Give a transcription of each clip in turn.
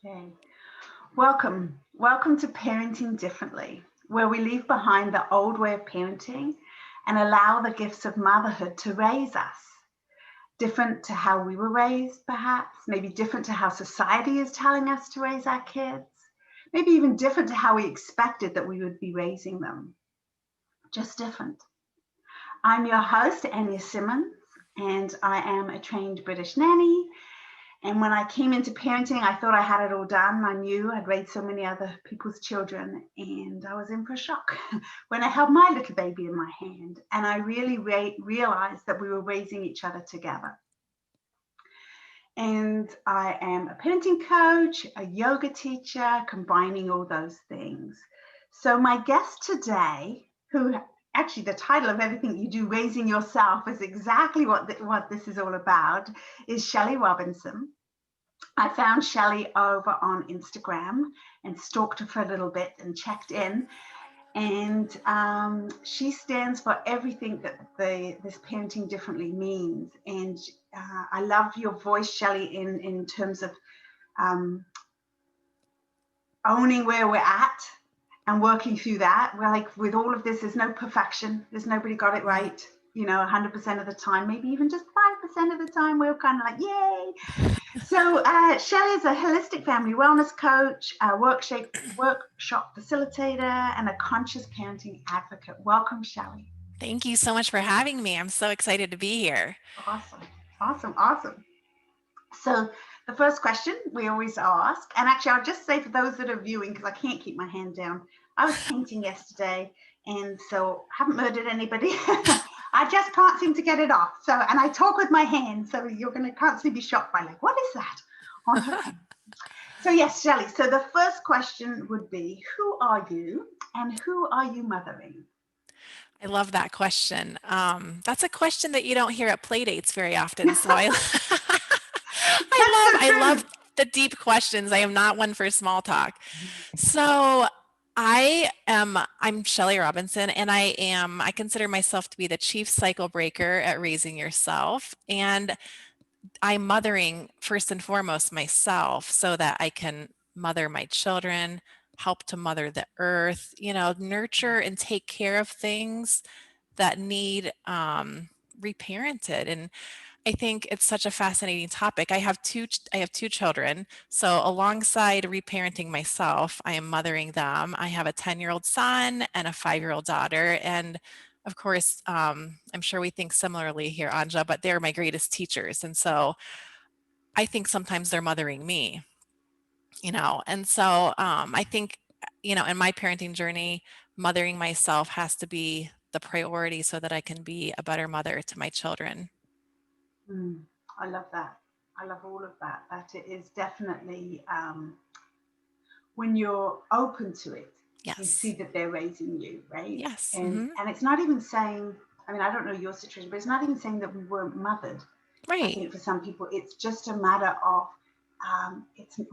Okay. Welcome to Parenting Differently, where we leave behind the old way of parenting and allow the gifts of motherhood to raise us. Different to how we were raised, perhaps, maybe different to how society is telling us to raise our kids, maybe even different to how we expected that we would be raising them. Just different. I'm your host, Anya Simmons, and I am a trained British nanny. And when I came into parenting, I thought I had it all done. I knew I'd raised so many other people's children, and I was in for a shock when I held my little baby in my hand. And I really realized that we were raising each other together. And I am a parenting coach, a yoga teacher, combining all those things. So my guest today, who actually the title of everything you do, Raising Yourself, is exactly what this is all about, is Shelly Robinson. I found Shelly over on Instagram and stalked her for a little bit and checked in. And she stands for everything that this Parenting Differently means. And I love your voice, Shelly, in terms of owning where we're at and working through that. We're like, with all of this, there's no perfection. There's nobody got it right, 100% of the time, maybe even just 5% of the time, we're kind of like, yay. So Shelly is a holistic family wellness coach, a workshop facilitator, and a conscious parenting advocate. Welcome, Shelly. Thank you so much for having me. I'm so excited to be here. Awesome. So the first question we always ask, and actually I'll just say for those that are viewing, because I can't keep my hand down, I was painting yesterday, and so haven't murdered anybody. I just can't seem to get it off. So, and I talk with my hands, so you're going to constantly be shocked by like, what is that on her hand? So yes, Shelly. So the first question would be, who are you and who are you mothering? I love that question. That's a question that you don't hear at play dates very often. So I love the deep questions. I am not one for small talk. So I'm Shelly Robinson, and I consider myself to be the chief cycle breaker at Raising Yourself. And I'm mothering first and foremost myself so that I can mother my children, help to mother the earth, nurture and take care of things that need reparented. And I think it's such a fascinating topic. I have two children. So alongside reparenting myself, I am mothering them. I have a 10-year-old son and a 5-year-old daughter. And of course, I'm sure we think similarly here, Anja, but they're my greatest teachers. And so I think sometimes they're mothering me, And so I think, in my parenting journey, mothering myself has to be the priority so that I can be a better mother to my children. I love that. I love all of that. That it is definitely, when you're open to it, Yes. You see that they're raising you, right? Yes. And it's not even saying, I mean, I don't know your situation, but it's not even saying that we weren't mothered. Right. I think for some people, it's just a matter of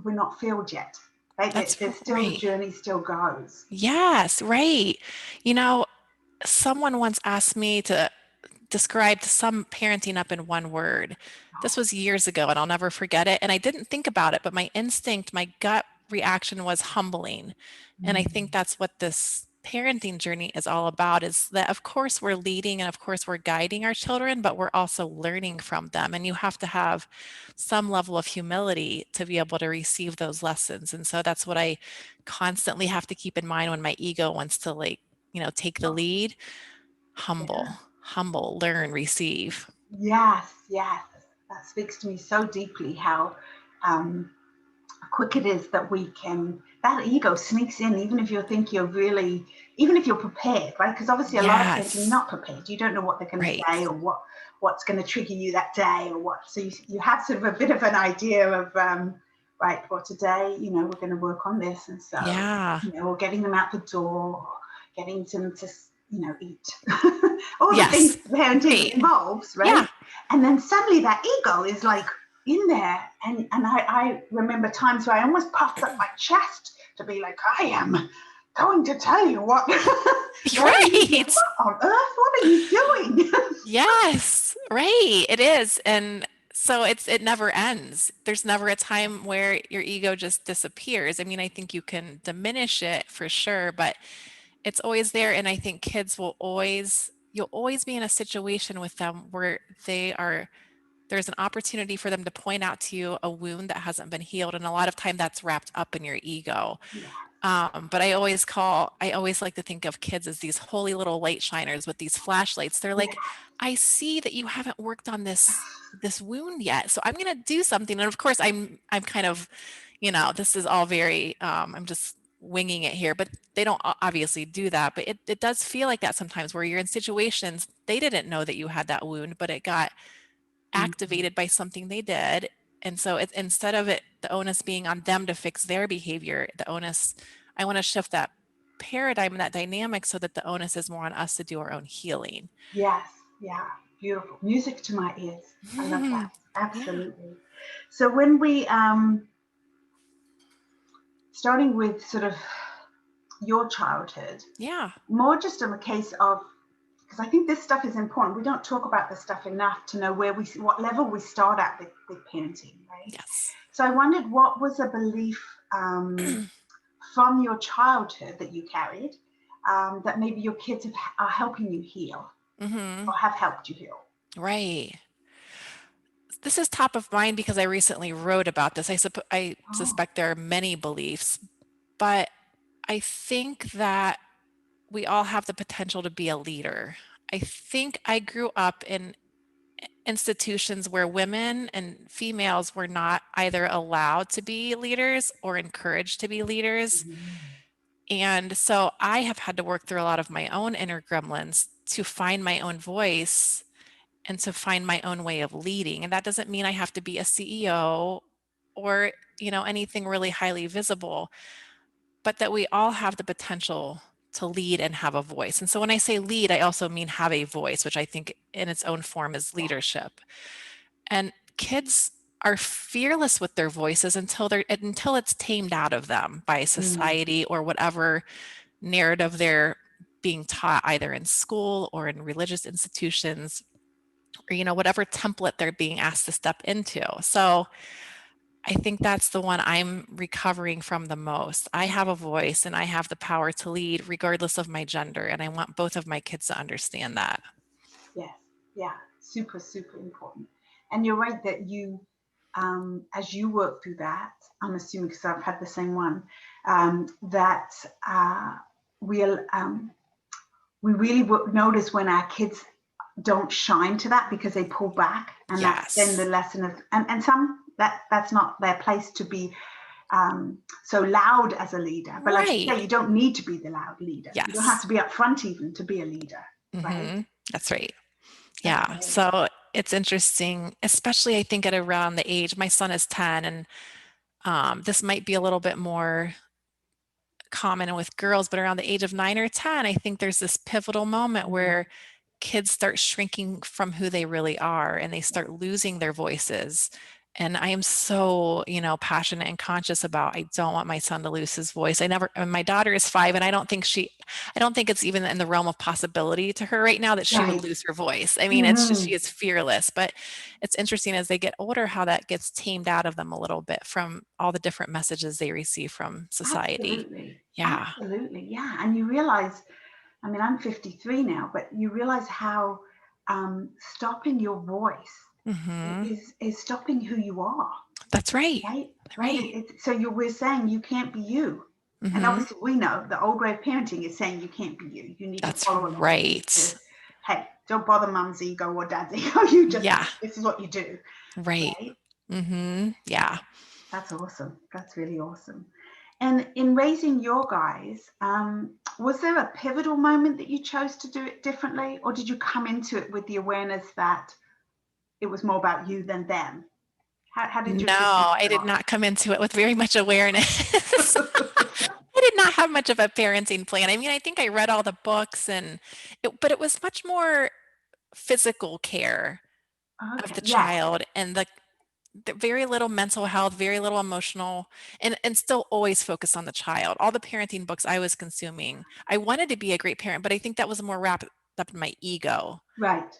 we're not filled yet. Right? There's still right. The journey still goes. Yes, right. Someone once asked me to describe some parenting up in one word. This was years ago, and I'll never forget it. And I didn't think about it, but my instinct, my gut reaction was humbling. And I think that's what this parenting journey is all about, is that of course we're leading and of course we're guiding our children, but we're also learning from them. And you have to have some level of humility to be able to receive those lessons. And so that's what I constantly have to keep in mind when my ego wants to take the lead. Humble, learn, receive. Yes. That speaks to me so deeply, how quick it is that that ego sneaks in, even if you think even if you're prepared, right? Because obviously a lot of times you're not prepared. You don't know what they're going to say or what's going to trigger you that day or what. So you have sort of a bit of an idea of, right, well, today, we're going to work on this. And so, or getting them out the door, getting them to, eat. All the things parenting involves, right? Yeah. And then suddenly that ego is like in there. And I remember times where I almost puffed up my chest to be like, I am going to tell you what. Right. What on earth? What are you doing? Yes, right. It is. And So it never ends. There's never a time where your ego just disappears. I mean, I think you can diminish it for sure, but it's always there. And I think kids you'll always be in a situation with them where there's an opportunity for them to point out to you a wound that hasn't been healed. And a lot of time that's wrapped up in your ego. Yeah. But I always like to think of kids as these holy little light shiners with these flashlights. They're like, I see that you haven't worked on this wound yet, so I'm going to do something. And of course, I'm kind of, this is all very, I'm just winging it here, but they don't obviously do that. But it does feel like that sometimes, where you're in situations they didn't know that you had that wound, but it got activated by something they did. And so it's, instead of the onus being on them to fix their behavior, I want to shift that paradigm and that dynamic so that the onus is more on us to do our own healing. Yes. Yeah. Beautiful. Music to my ears. I love that. Absolutely. Yeah. So when we, starting with sort of your childhood, more just in the case of, because I think this stuff is important. We don't talk about this stuff enough to know what level we start at with parenting, right? Yes. So I wondered, what was a belief from your childhood that you carried that maybe your kids are helping you heal or have helped you heal? Right. This is top of mind because I recently wrote about this. I suspect there are many beliefs, but I think that we all have the potential to be a leader. I think I grew up in institutions where women and females were not either allowed to be leaders or encouraged to be leaders. And so I have had to work through a lot of my own inner gremlins to find my own voice and to find my own way of leading. And that doesn't mean I have to be a CEO or, anything really highly visible, but that we all have the potential to lead and have a voice. And so when I say lead, I also mean have a voice, which I think in its own form is leadership. And kids are fearless with their voices until it's tamed out of them by society or whatever narrative they're being taught, either in school or in religious institutions, or whatever template they're being asked to step into. So I think that's the one I'm recovering from the most. I have a voice and I have the power to lead regardless of my gender. And I want both of my kids to understand that. Yes. Yeah. Super, super important. And you're right that you, as you work through that, I'm assuming because I've had the same one, that we really notice when our kids don't shine to that because they pull back, and that's then the lesson of, and some that's not their place to be so loud as a leader. But like you say, you don't need to be the loud leader. You don't have to be up front even to be a leader. Right? That's right. Yeah. Okay. So it's interesting, especially I think at around the age, my son is 10, and this might be a little bit more common with girls, but around the age of 9 or 10, I think there's this pivotal moment where kids start shrinking from who they really are and they start losing their voices. And I am so, passionate and conscious about, I don't want my son to lose his voice. My daughter is 5, and I don't think it's even in the realm of possibility to her right now that she would lose her voice. I mean, it's just, she is fearless, but it's interesting as they get older, how that gets tamed out of them a little bit from all the different messages they receive from society. Absolutely. Yeah. Absolutely. Yeah. And you realize, I mean, I'm 53 now, but you realize how stopping your voice is stopping who you are. That's right. Right. We're saying you can't be you. And obviously we know the old way of parenting is saying you can't be you. You need to follow along. Right. Hey, don't bother mom's ego or dad's ego. You just, this is what you do. Right. Yeah. That's awesome. That's really awesome. And in raising your guys, was there a pivotal moment that you chose to do it differently, or did you come into it with the awareness that it was more about you than them? How did you? No, I did not come into it with very much awareness. I did not have much of a parenting plan. I mean, I think I read all the books, but it was much more physical care of the child, and the very little mental health, very little emotional, and still always focus on the child. All the parenting books I was consuming, I wanted to be a great parent, but I think that was more wrapped up in my ego. Right.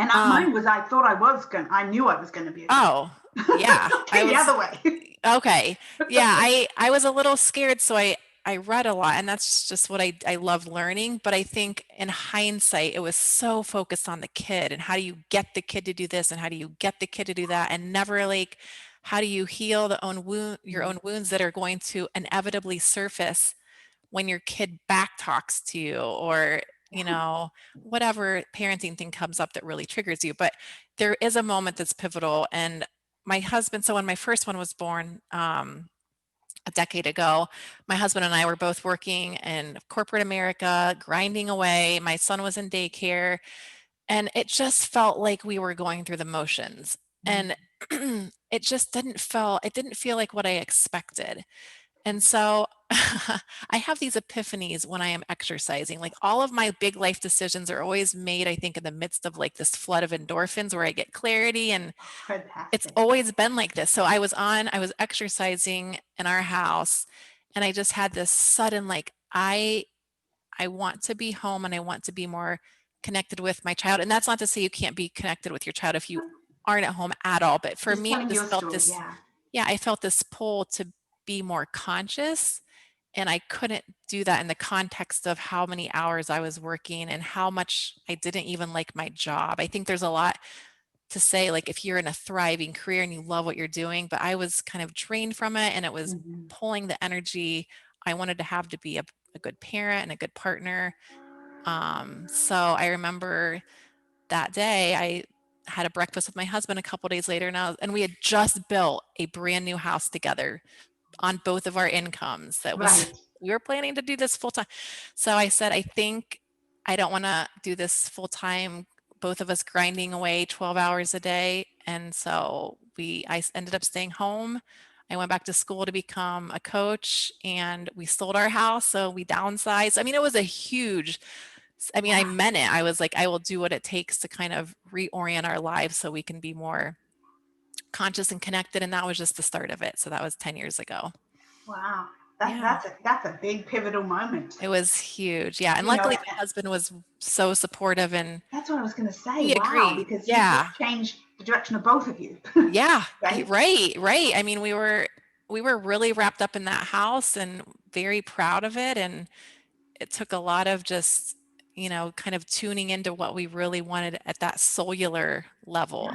And mine was, I knew I was going to be a coach. Oh, yeah. Okay, the other way. Okay. Yeah, I was a little scared, so I read a lot, and that's just what I love learning. But I think in hindsight, it was so focused on the kid and how do you get the kid to do this and how do you get the kid to do that, and never like how do you heal your own wounds that are going to inevitably surface when your kid back talks to you, or you know, whatever parenting thing comes up that really triggers you. But there is a moment that's pivotal. And my husband, so when my first one was born, a decade ago, my husband and I were both working in corporate America, grinding away. My son was in daycare, and it just felt like we were going through the motions. And it just didn't feel like what I expected. And so I have these epiphanies when I am exercising. Like all of my big life decisions are always made, I think, in the midst of like this flood of endorphins where I get clarity, and it's always been like this. So I was exercising in our house, and I just had this sudden like I want to be home and I want to be more connected with my child. And that's not to say you can't be connected with your child if you aren't at home at all. But for me, I just felt this, I felt this pull to be more conscious, and I couldn't do that in the context of how many hours I was working and how much I didn't even like my job. I think there's a lot to say, like if you're in a thriving career and you love what you're doing, but I was kind of drained from it, and it was pulling the energy I wanted to have to be a good parent and a good partner. So I remember that day I had a breakfast with my husband a couple days later, and we had just built a brand new house together on both of our incomes. That was we were planning to do this full time. So I said, I think I don't want to do this full time, both of us grinding away 12 hours a day. And so I ended up staying home. I went back to school to become a coach, and we sold our house. So we downsized. I mean, it was a huge, I meant it. I was like, I will do what it takes to kind of reorient our lives so we can be more conscious and connected. And that was just the start of it. So that was 10 years ago. Wow. That's a big pivotal moment. It was huge. Yeah. And luckily my husband was so supportive, and that's what I was going to say. We agreed. Because you just changed the direction of both of you. Yeah. Right. I mean, we were really wrapped up in that house and very proud of it. And it took a lot of just, kind of tuning into what we really wanted at that cellular level.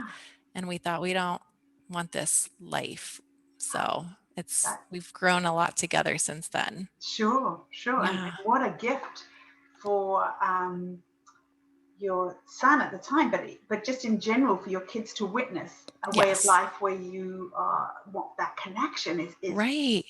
And we thought, we don't want this life. So we've grown a lot together since then. Sure. Yeah. And what a gift for your son at the time, but just in general for your kids to witness a way of life where you want that connection is amazing,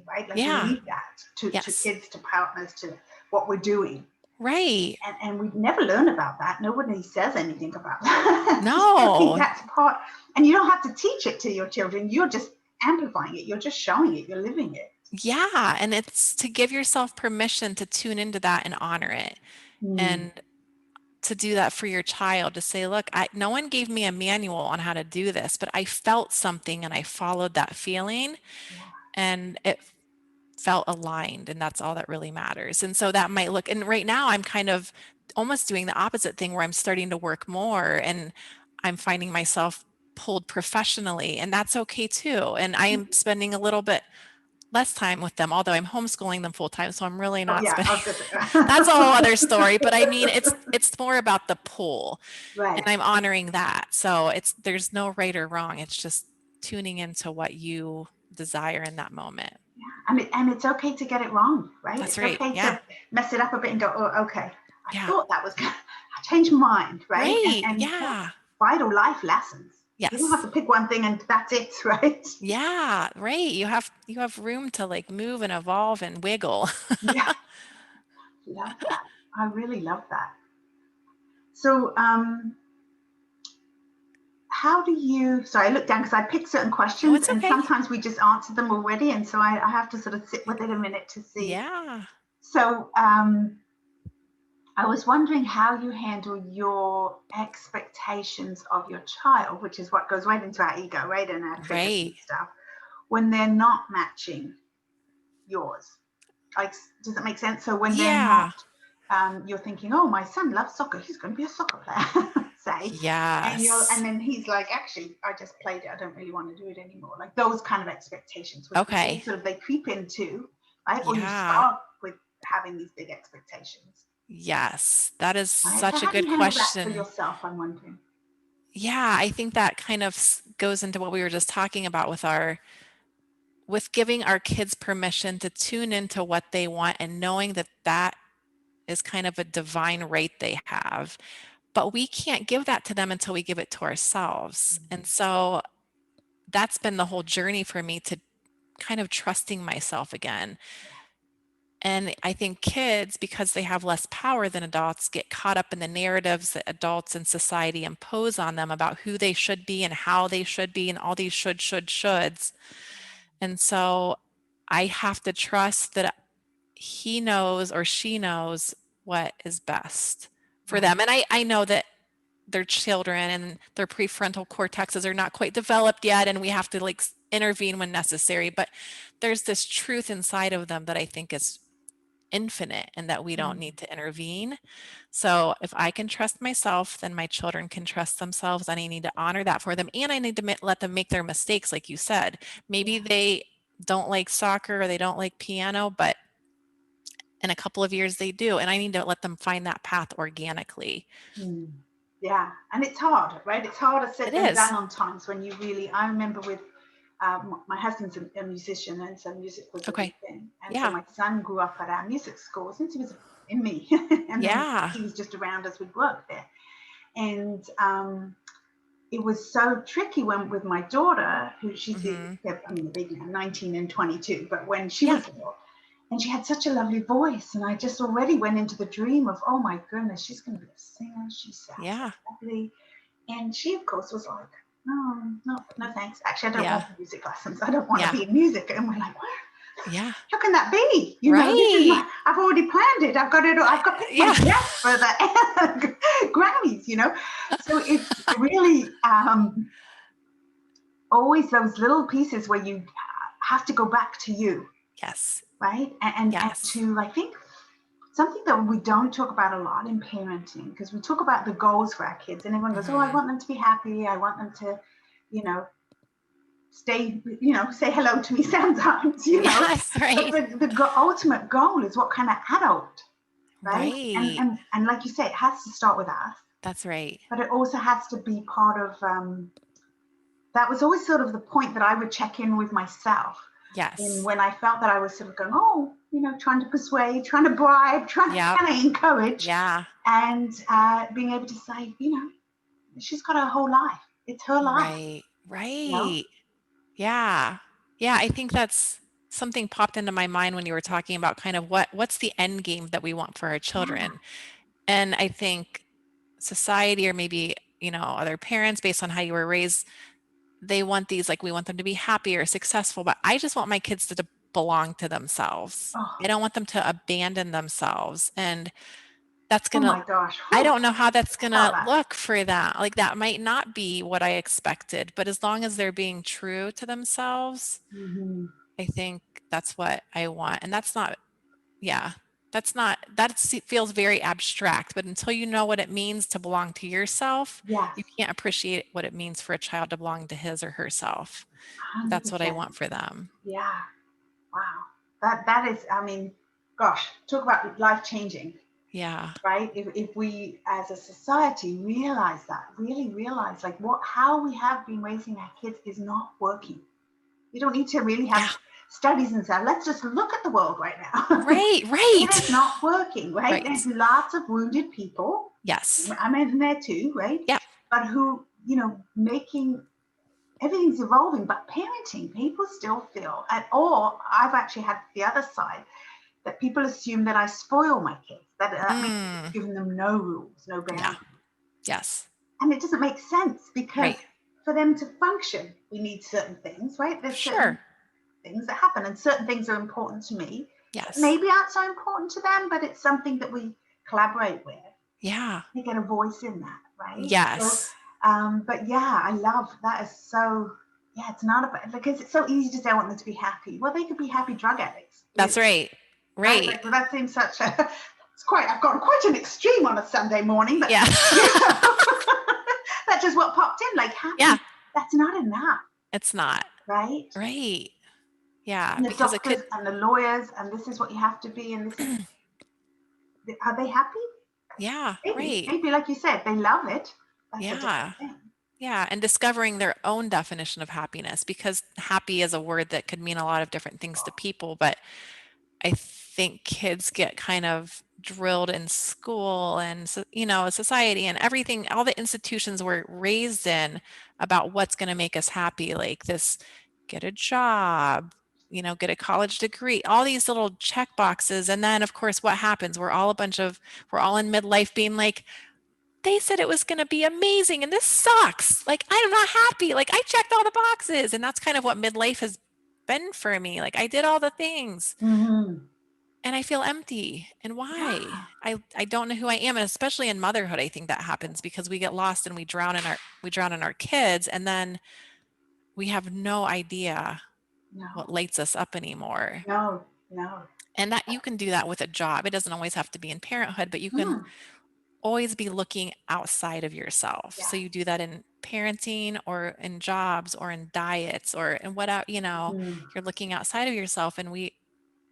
right? Like you need that to kids, to partners, to what we're doing. Right. And we never learn about that. Nobody says anything about that. No. I think that's part, and you don't have to teach it to your children. You're just amplifying it. You're just showing it. You're living it. Yeah. And it's to give yourself permission to tune into that and honor it. And to do that for your child, to say, look, no one gave me a manual on how to do this, but I felt something and I followed that feeling and it felt aligned, and that's all that really matters. And so that might look, and right now I'm kind of almost doing the opposite thing where I'm starting to work more and I'm finding myself pulled professionally, and that's okay too. And I am spending a little bit less time with them, although I'm homeschooling them full time, so I'm really not spending. That's a whole other story. But I mean, it's more about the pull, and I'm honoring that. So there's no right or wrong. It's just tuning into what you desire in that moment. Yeah, and it's okay to get it wrong, right? That's it's right. Okay to mess it up a bit and go, oh, okay, I thought that was good. I changed my mind, right? Right. And vital life lessons. Yes. You don't have to pick one thing and that's it, right? Yeah, right. You have room to like move and evolve and wiggle. Yeah. Love that. I really love that. So how do you, so I looked down because I picked certain questions and sometimes we just answered them already. And so I have to sort of sit with it a minute to see. Yeah. So I was wondering how you handle your expectations of your child, which is what goes right into our ego, right? And our triggers and stuff, when they're not matching yours. Like, does that make sense? So when they're not, you're thinking, oh, my son loves soccer. He's going to be a soccer player. say. Yes. And then he's like, actually, I just played it. I don't really want to do it anymore. Like those kind of expectations, which Okay. sort of they creep into, right? Or you Yeah. start with having these big expectations. Yes. That is Right? So such a how do good you handle that for question. yourself, I'm wondering? Yeah, I think that kind of goes into what we were just talking about with giving our kids permission to tune into what they want and knowing that that is kind of a divine right they have. But we can't give that to them until we give it to ourselves. And so that's been the whole journey for me to kind of trusting myself again. And I think kids, because they have less power than adults, get caught up in the narratives that adults and society impose on them about who they should be and how they should be and all these shoulds. And so I have to trust that he knows or she knows what is best for Right. them. And I know that their children and their prefrontal cortexes are not quite developed yet, and we have to like intervene when necessary. But there's this truth inside of them that I think is infinite and that we don't need to intervene. So if I can trust myself, then my children can trust themselves, and I need to honor that for them. And I need to let them make their mistakes, like you said. Maybe they don't like soccer or they don't like piano, but in a couple of years they do. And I need to let them find that path organically. Yeah, and it's hard, right? It's harder said It than is. done on times when you really, I remember with my husband's a musician, and so music was a big Okay. thing. And so Yeah. my son grew up at our music school since he was in me, and then Yeah. he was just around as we'd work there. And it was so tricky when with my daughter, who she's Mm-hmm. the big now, 19 and 22, but when she Yeah. was little, and she had such a lovely voice, and I just already went into the dream of, oh my goodness, she's going to be a singer. She sounds so Yeah. lovely. And she, of course, was like, no, thanks. Actually, I don't Yeah. want music lessons. I don't want Yeah. to be in music. And we're like, what? Yeah. How can that be? This is Right. I've already planned it. I've got picked my Yeah. dress for the Grammys, So it's really always those little pieces where you have to go back to you, Yes. right? And Yes. to, I think, something that we don't talk about a lot in parenting, because we talk about the goals for our kids, and everyone goes, oh, I want them to be happy. I want them to, stay, say hello to me sometimes, Yes. Right. But the ultimate goal is what kind of adult, right? Right. And like you say, it has to start with us, That's right. but it also has to be part of, that was always sort of the point that I would check in with myself. Yes. And when I felt that I was sort of going, trying to persuade, trying to bribe, trying to Yep. kind of encourage, Yeah. and being able to say, she's got her whole life. It's her life. Right. Right. Yeah. Yeah. I think that's something popped into my mind when you were talking about kind of what's the end game that we want for our Yeah. children. And I think society or maybe, other parents based on how you were raised, they want these, like we want them to be happy or successful, but I just want my kids to belong to themselves. Oh, I don't want them to abandon themselves. And that's oh going to, my gosh. I Whew. don't know how that's going I felt to that. look for that. Like that might not be what I expected, but as long as they're being true to themselves, I think that's what I want. And that's not, yeah, feels very abstract, but until you know what it means to belong to yourself, Yes. you can't appreciate what it means for a child to belong to his or herself. That's what I 100%. want for them. Yeah. Wow. That is, gosh, talk about life changing. Yeah. Right? If we as a society really realize like how we have been raising our kids is not working. You don't need to really have studies and stuff. Let's just look at the world right now. Right. It is not working, right? Right. There's lots of wounded people. Yes. I'm in there too, right? Yeah. But who, making everything's evolving, but parenting, people still feel, or I've actually had the other side, that people assume that I spoil my kids, that means giving them no rules, no boundaries. Yeah. Yes. And it doesn't make sense because Right. for them to function, we need certain things, right? There's certain Sure. things that happen, and certain things are important to me. Yes. Maybe aren't so important to them, but it's something that we collaborate with. Yeah. They get a voice in that, right? Yes. So, but yeah, I love that. Is so, yeah, it's not about, because it's so easy to say I want them to be happy. Well, they could be happy drug addicts. That's right. Right. Like, that seems such a, I've got quite an extreme on a Sunday morning, but yeah. That's just what popped in, like happy. Yeah. That's not enough. It's not. Right? Right. Yeah. And the Because it doctors could, and the lawyers, and this is what you have to be, and this is, are they happy? yeah, Maybe, right. maybe like you said, they love it. That's a Yeah. different thing. Yeah. And discovering their own definition of happiness, because happy is a word that could mean a lot of different things to people. But I think kids get kind of drilled in school and, society and everything, all the institutions we're raised in about what's going to make us happy, like this, get a job, get a college degree, all these little check boxes. And then, of course, what happens? We're all in midlife being like, they said it was going to be amazing and this sucks. Like, I'm not happy. Like, I checked all the boxes. And that's kind of what midlife has been for me. Like, I did all the things. Mm-hmm. And I feel empty. And why? Yeah. I don't know who I am. And especially in motherhood, I think that happens because we get lost and we drown in our kids, and then we have no idea No, what lights us up anymore. no, no. And that you can do that with a job. It doesn't always have to be in parenthood, but you can Mm. always be looking outside of yourself. So Yeah. you do that in parenting or in jobs or in diets or in what, Mm. you're looking outside of yourself, and we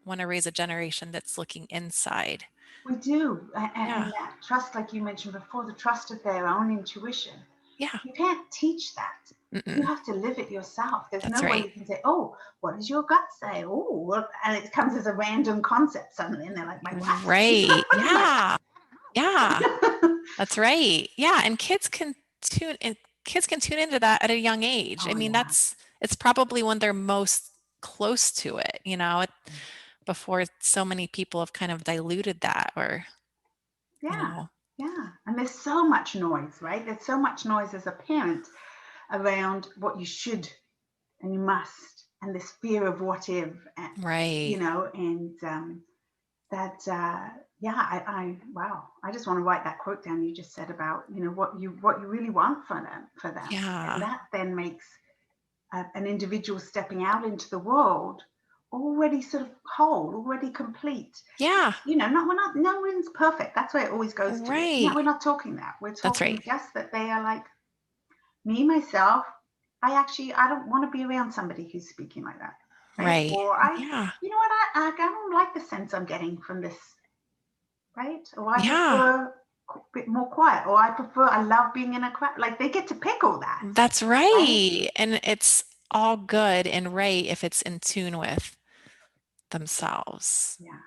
want to raise a generation that's looking inside. We do. Yeah. And that trust, like you mentioned before, the trust of their own intuition. Yeah. You can't teach that. You Mm-mm. have to live it yourself. There's That's no way right. you can say, oh, what does your gut say? Oh, well, and it comes as a random concept suddenly. And they're like, my what? Right. My Yeah. Yeah. what? That's right. Yeah. And kids can tune into that at a young age. I Oh, mean, yeah. it's probably when they're most close to it, before so many people have kind of diluted that or, you Yeah. know, Yeah. And there's so much noise, right? There's so much noise as a parent around what you should and you must, and this fear of what if, right. and that, yeah, wow, I just want to write that quote down you just said about, what you really want for them, and Yeah. that then makes an individual stepping out into the world already sort of whole, already complete. Yeah. No one's perfect. That's where it always goes to. Right. We're not talking that. We're That's talking right. just that they are like me, myself. I don't want to be around somebody who's speaking like that. Right. Right. Or Yeah. you know what, I don't like the sense I'm getting from this. Right. Or I Yeah. prefer a bit more quiet. Or I love being in a crowd. Like they get to pick all that. That's Right. right. And it's all good and right if it's in tune with themselves. Yeah.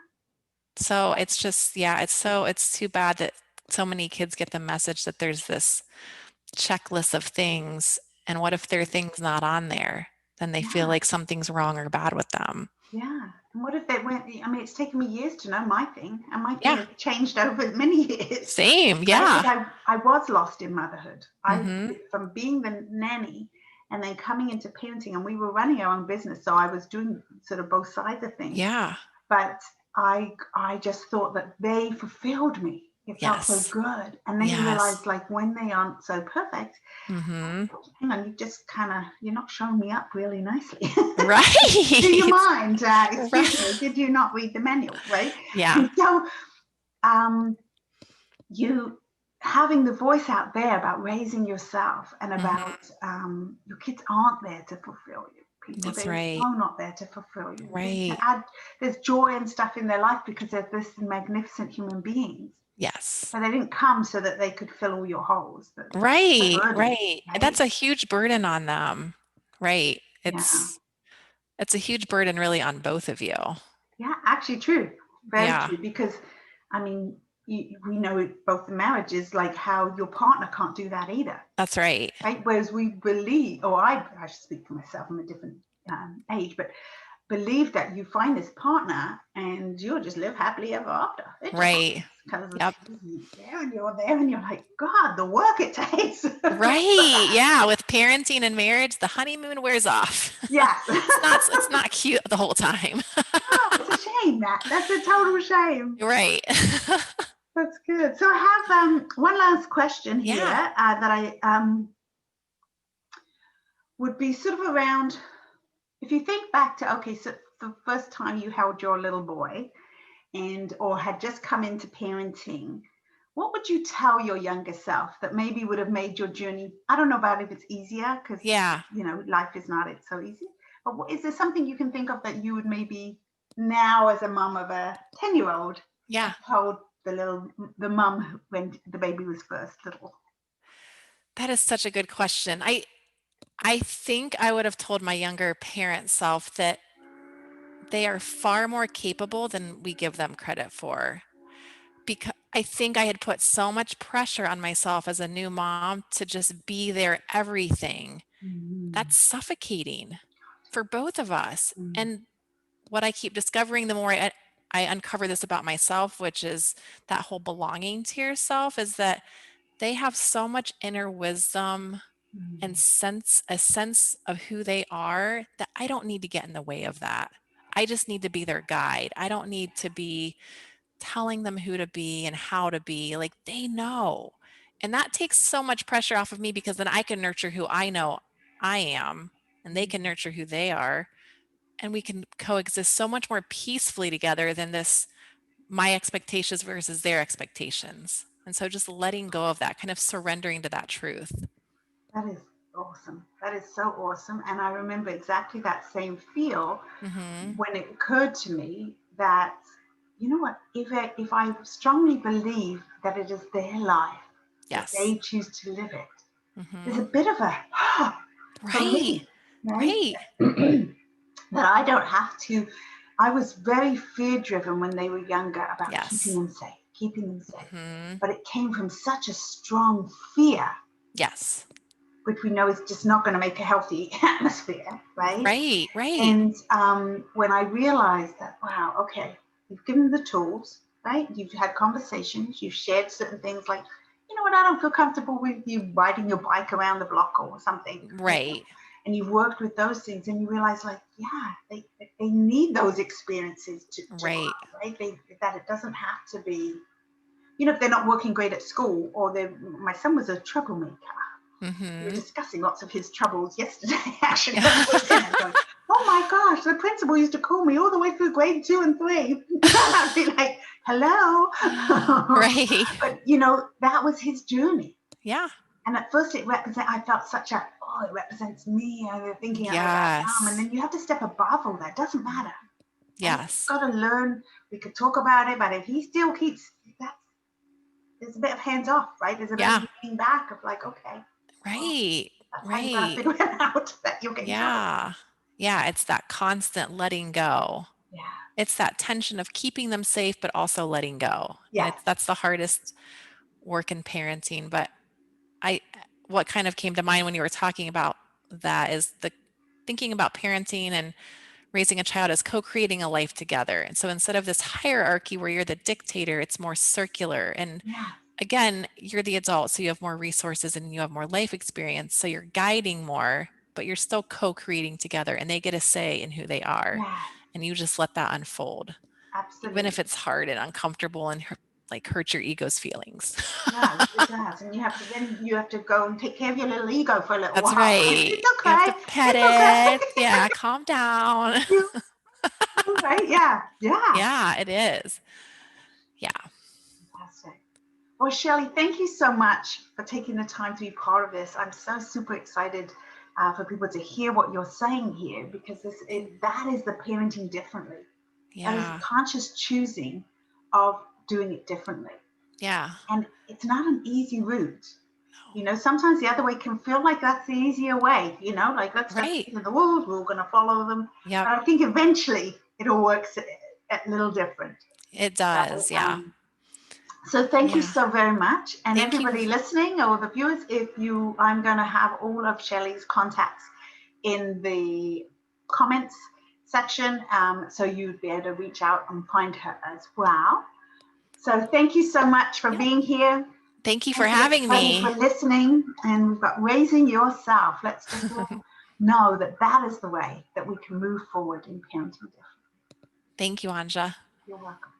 So it's just, yeah, it's too bad that so many kids get the message that there's this checklist of things. And what if their thing's not on there? Then they feel Yeah. like something's wrong or bad with them. Yeah. And what if they went? I mean, it's taken me years to know my thing, and my thing Yeah. has changed over many years. Same. Right? Yeah. Because I was lost in motherhood. Mm-hmm. From being the nanny and then coming into parenting, and we were running our own business, so I was doing sort of both sides of things. Yeah. But I just thought that they fulfilled me. It felt so Yes. good. And then you Yes. realize, like, when they aren't so perfect, Mm-hmm. hang on, you're not showing me up really nicely. Right. Do you mind? Excuse Right. me, did you not read the manual, right? Yeah. And so you having the voice out there about raising yourself and about your kids aren't there to fulfill you. People, That's they right. are not there to fulfill you. Right. There's joy and stuff in their life because they're this magnificent human beings. Yes. But they didn't come so that they could fill all your holes. Right. Burden, Right. That's a huge burden on them. Right. It's a huge burden really on both of you. Yeah, actually true. Very Yeah. true. Because, I mean, we know both the marriages, like how your partner can't do that either. That's right. Right. Whereas we believe, or I should speak for myself, I'm a different age, but believe that you find this partner and you'll just live happily ever after. Right. Because Yep. you're there and you're like, God, the work it takes. Right. Yeah. With parenting and marriage, the honeymoon wears off. Yes. It's not cute the whole time. Oh, it's a shame that's a total shame. Right. That's good. So I have one last question here that I would be sort of around, if you think back to, okay, so the first time you held your little boy or had just come into parenting, what would you tell your younger self that maybe would have made your journey, I don't know about if it's easier, because, Yeah. life is not so easy, but is there something you can think of that you would maybe now, as a mum of a 10-year-old, Yeah. have told the mum when the baby was first little? That is such a good question. I think I would have told my younger parent self that they are far more capable than we give them credit for. Because I think I had put so much pressure on myself as a new mom to just be their everything. That's suffocating for both of us. And what I keep discovering, the more I uncover this about myself, which is that whole belonging to yourself, is that they have so much inner wisdom and a sense of who they are, that I don't need to get in the way of that. I just need to be their guide. I don't need to be telling them who to be and how to be. Like, they know. And that takes so much pressure off of me, because then I can nurture who I know I am, and they can nurture who they are, and we can coexist so much more peacefully together than this my expectations versus their expectations. And so just letting go of that, kind of surrendering to that truth. That is awesome. That is so awesome. And I remember exactly that same feel when it occurred to me that, you know what, if I strongly believe that it is their life, that Yes. they choose to live it, there's a bit of a, for me, Right. that I don't have to. I was very fear driven when they were younger about keeping them safe. But it came from such a strong fear. Yes. Which we know is just not going to make a healthy atmosphere, right? Right. And when I realized that, wow, okay, you've given the tools, right? You've had conversations, you've shared certain things like, you know what, I don't feel comfortable with you riding your bike around the block or something. Right. And you've worked with those things, and you realize, like, yeah, they need those experiences to Right. grow, right? That it doesn't have to be, if they're not working great at school, or my son was a troublemaker. We were discussing lots of his troubles yesterday, actually. Going, oh my gosh, the principal used to call me all the way through grade 2 and 3. I'd be like, hello. Right. But, that was his journey. Yeah. And at first I felt such it represents me. I was thinking of that mom. And then you have to step above all that. It doesn't matter. Yes. You've got to learn. We could talk about it, but if he still keeps that, there's a bit of hands off, right? There's a bit of leaning back of like, okay. Right. That's how you gotta figure it out, that you'll get in trouble. Yeah. It's that constant letting go. Yeah. It's that tension of keeping them safe, but also letting go. Yeah. And that's the hardest work in parenting. But what kind of came to mind when you were talking about that is the thinking about parenting and raising a child as co-creating a life together. And so instead of this hierarchy where you're the dictator, it's more circular. And again, you're the adult, so you have more resources and you have more life experience. So you're guiding more, but you're still co-creating together, and they get a say in who they are. Yeah. And you just let that unfold. Absolutely. Even if it's hard and uncomfortable and hurt your ego's feelings. Yeah, it does. And you have to go and take care of your little ego for a little while. That's right. It's okay. You have to pet it. Yeah, calm down. Right? Yeah. Yeah, it is. Yeah. Fantastic. Well, Shelly, thank you so much for taking the time to be part of this. I'm so super excited for people to hear what you're saying here, because that is the parenting differently. Yeah. That is a conscious choosing of doing it differently. Yeah. And it's not an easy route. No. Sometimes the other way can feel like that's the easier way, like let's get into the wolves, we're going to follow them. Yeah. But I think eventually it all works a little different. It does. So, yeah. So thank you so very much. And thank everybody listening, or the viewers, I'm going to have all of Shelly's contacts in the comments section. So you'd be able to reach out and find her as well. So thank you so much for being here. Thank you for having me. For listening. And we've got raising yourself. Let's just know that is the way that we can move forward in parenting differently. Thank you, Anja. You're welcome.